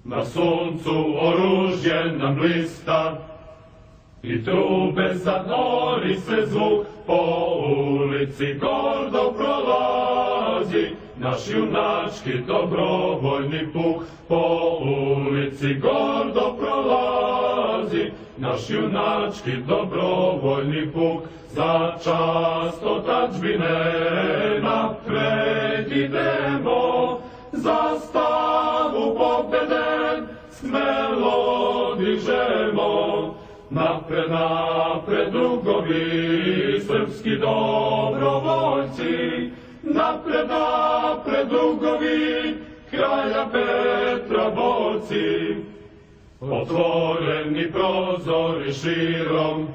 Na suncu oružje nam blista i trube zanori se zvuk, po ulici gordo prolazi naš junački dobrovoljni puk. Po ulici gordo prolazi naš junački dobrovoljni puk. Za čast otadžbine napred idemo, zastavu pobede smelo dižemo. Napred, napred, drugovi, srpski dobrovoljci, napred, napred, drugovi, kralja Petra borci. Otvoreni prozori širom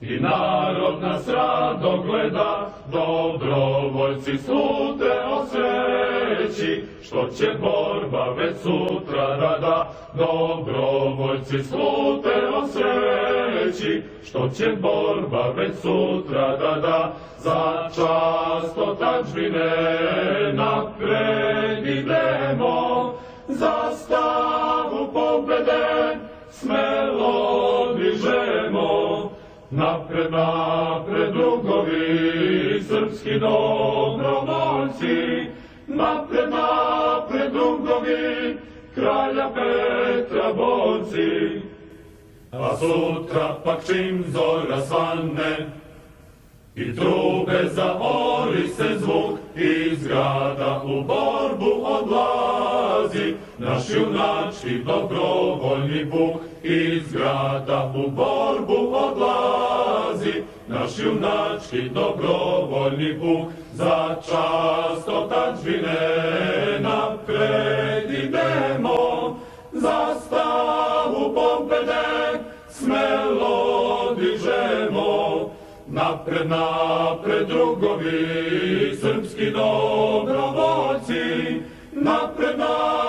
i narod nas rado gleda, dobrovoljci slude o sreći, što će borba već sutra rada. Dobrovoljci slude o sreći, što će borba već sutra rada. Za čast otadžbine napred idemo, zastavu pobede smelo dižemo. Napred, napred, drugovi, srpski dobrovoljci, napred, napred, drugovi, kralja Petra borci. A sutra pak čim zora svane i trube zaori se zvuk, iz grada u borbu odlazi naš junački dobrovoljni puk. Iz grada u borbu odlazi naš junački dobrovoljni puk. Za čast otadžbine napred idemo, zastavu pobede smelo dižemo. Napred, napred, drugovi, srpski dobrovoljci, napred, napred,